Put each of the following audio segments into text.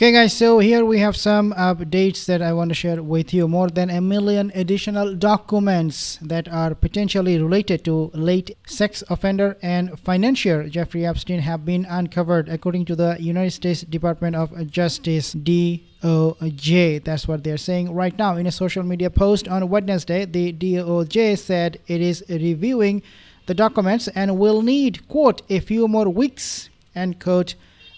Okay, guys, so here we have some updates that I want to share with you. More than 1 million additional documents that are potentially related to late sex offender and financier Jeffrey Epstein have been uncovered, according to the United States Department of Justice, DOJ. That's what they're saying right now. In a social media post on Wednesday, the DOJ said it is reviewing the documents and will need, quote, a few more weeks, end quote,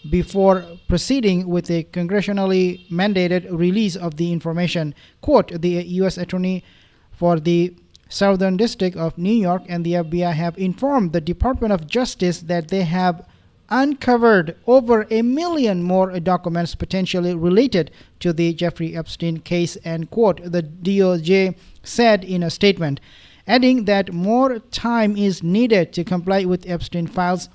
before proceeding with a congressionally mandated release of the information. Quote, the U.S. Attorney for the Southern District of New York and the FBI have informed the Department of Justice that they have uncovered over 1 million more documents potentially related to the Jeffrey Epstein case, end quote, the DOJ said in a statement, adding that more time is needed to comply with Epstein files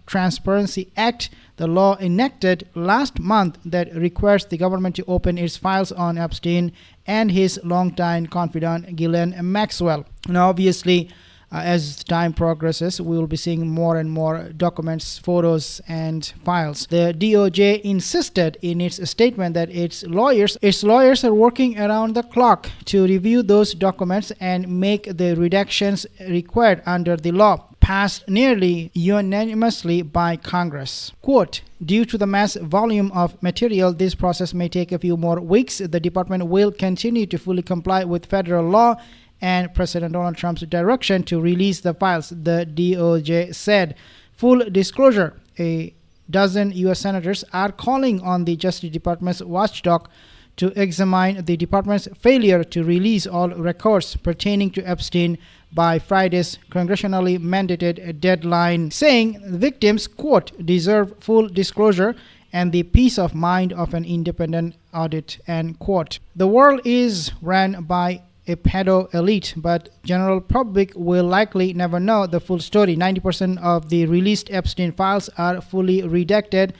Transparency Act, the law enacted last month that requires the government to open its files on Epstein and his longtime confidant Ghislaine Maxwell. Now, obviously, as time progresses, we will be seeing more and more documents, photos, and files. The DOJ insisted in its statement that its lawyers are working around the clock to review those documents and make the redactions required under the law, passed nearly unanimously by Congress. Quote, due to the mass volume of material, this process may take a few more weeks. The department will continue to fully comply with federal law and President Donald Trump's direction to release the files, the DOJ said. Full disclosure, a dozen U.S. senators are calling on the Justice Department's watchdog to examine the department's failure to release all records pertaining to Epstein by Friday's congressionally mandated deadline, saying victims, quote, deserve full disclosure and the peace of mind of an independent audit, end quote. The world is ran by a pedo elite, but general public will likely never know the full story. 90% of the released Epstein files are fully redacted,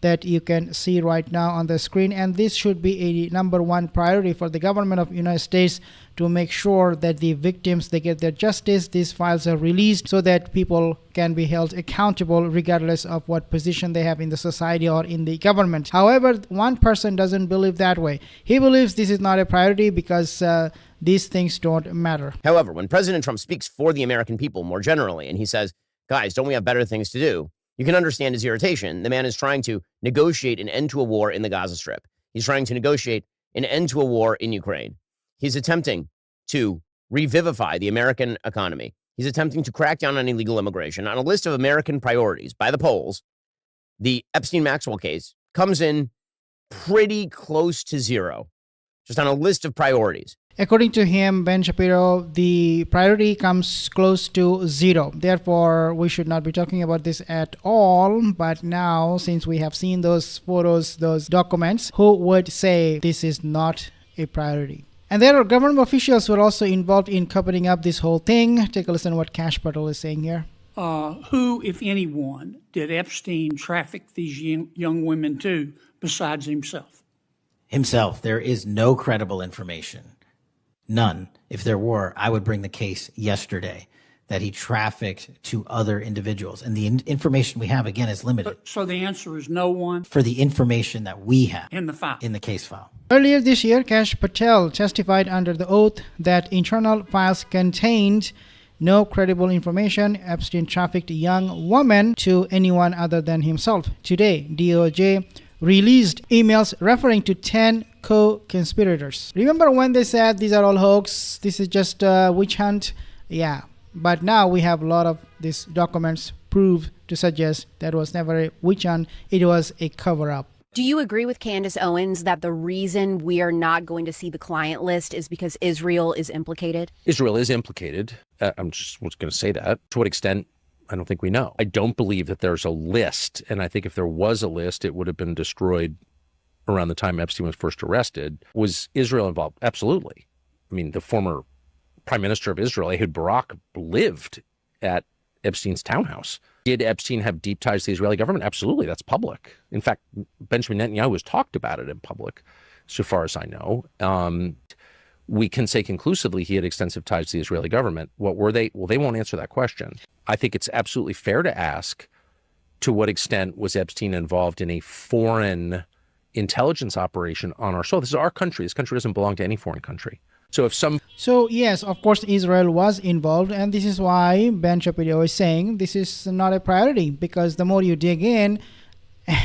that you can see right now on the screen, and this should be a number one priority for the government of the United States to make sure that the victims, they get their justice. These files are released so that people can be held accountable regardless of what position they have in the society or in the government. However, one person doesn't believe that way. He believes this is not a priority because these things don't matter. However, when President Trump speaks for the American people more generally, and he says, guys, don't we have better things to do? You can understand his irritation. The man is trying to negotiate an end to a war in the Gaza Strip. He's trying to negotiate an end to a war in Ukraine. He's attempting to revivify the American economy. He's attempting to crack down on illegal immigration. On a list of American priorities by the polls, the Epstein-Maxwell case comes in pretty close to zero, just on a list of priorities. According to him, Ben Shapiro, the priority comes close to zero. Therefore, we should not be talking about this at all. But now, since we have seen those photos, those documents, who would say this is not a priority? And there are government officials who are also involved in covering up this whole thing. Take a listen to what Cash Patel is saying here. Who, if anyone, did Epstein traffic these young women to besides himself? Himself. There is no credible information. None. If there were, I would bring the case yesterday that he trafficked to other individuals. And the information we have, again, is limited. So the answer is no one? For the information that we have. In the file? In the case file. Earlier this year, Cash Patel testified under the oath that internal files contained no credible information. Epstein trafficked a young woman to anyone other than himself. Today, DOJ released emails referring to 10 co-conspirators. Remember when they said these are all hoax, this is just a witch hunt? Yeah, but now we have a lot of these documents prove to suggest that was never a witch hunt, it was a cover-up. Do you agree with Candace Owens that the reason we are not going to see the client list is because Israel is implicated? Israel is implicated. I'm just going to say that. To what extent? I don't think we know. I don't believe that there's a list. And I think if there was a list, it would have been destroyed around the time Epstein was first arrested. Was Israel involved? Absolutely. I mean, the former prime minister of Israel, Ehud Barak, lived at Epstein's townhouse. Did Epstein have deep ties to the Israeli government? Absolutely. That's public. In fact, Benjamin Netanyahu has talked about it in public, so far as I know. We can say conclusively he had extensive ties to the Israeli government. What were they? Well, they won't answer that question. I think it's absolutely fair to ask, to what extent was Epstein involved in a foreign intelligence operation on our soil. This is our country. This country doesn't belong to any foreign country. So if some... So yes, of course, Israel was involved, and this is why Ben Shapiro is saying this is not a priority, because the more you dig in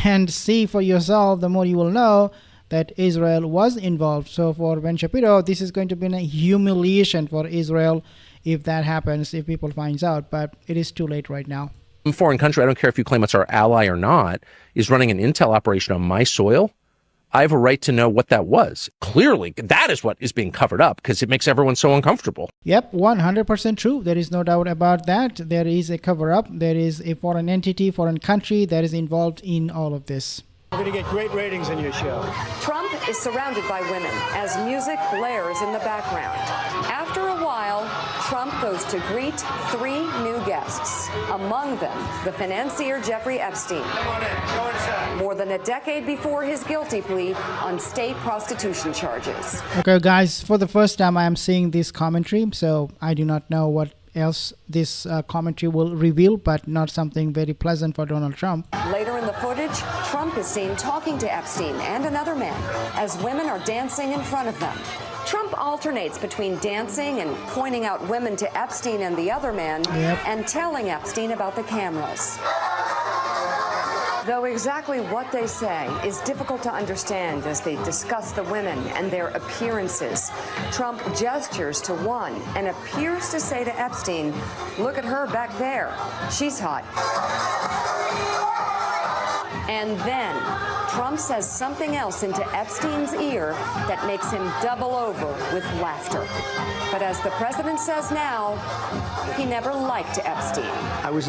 and see for yourself, the more you will know that Israel was involved. So for Ben Shapiro, this is going to be a humiliation for Israel if that happens, if people finds out, but it is too late right now. Some foreign country, I don't care if you claim it's our ally or not, is running an intel operation on my soil. I have a right to know what that was. Clearly, that is what is being covered up because it makes everyone so uncomfortable. Yep, 100% true. There is no doubt about that. There is a cover-up. There is a foreign entity, foreign country that is involved in all of this. We're going to get great ratings on your show. Trump is surrounded by women as music blares in the background. After a while, Trump goes to greet 3 new guests. Among them, the financier Jeffrey Epstein. Come on in. Go inside. More than a decade before his guilty plea on state prostitution charges. Okay, guys, for the first time I am seeing this commentary, so I do not know what else this commentary will reveal, but not something very pleasant for Donald Trump. Later in the footage, Trump is seen talking to Epstein and another man as women are dancing in front of them. Trump alternates between dancing and pointing out women to Epstein and the other man, and telling Epstein about the cameras. Though exactly what they say is difficult to understand as they discuss the women and their appearances, Trump gestures to one and appears to say to Epstein, "Look at her back there. She's hot." And then Trump says something else into Epstein's ear that makes him double over with laughter. But as the president says now, he never liked Epstein. I was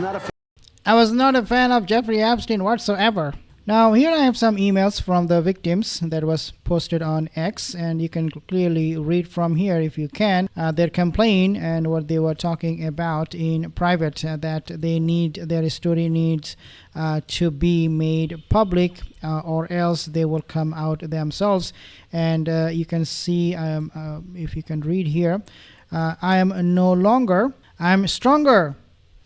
not a fan of Jeffrey Epstein whatsoever. Now, here I have some emails from the victims that was posted on X, and you can clearly read from here if you can their complaint and what they were talking about in private, that they need, their story needs to be made public or else they will come out themselves. And you can see, if you can read here, I'm stronger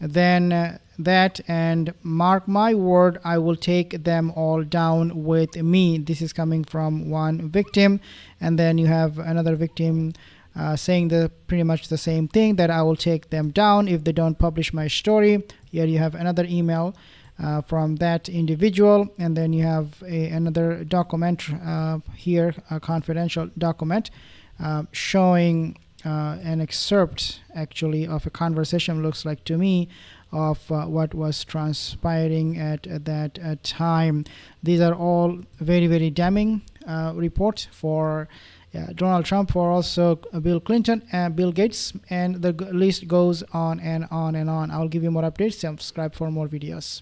than that, and mark my word, I will take them all down with me. This is coming from one victim, and then you have another victim saying pretty much the same thing, that I will take them down if they don't publish my story. Here you have another email from that individual, and then you have another document here, a confidential document showing an excerpt actually of a conversation, looks like to me, of what was transpiring at that time. These are all very, very damning report for Donald Trump, for also Bill Clinton and Bill Gates, and the list goes on and on and on. I'll give you more updates. Subscribe for more videos.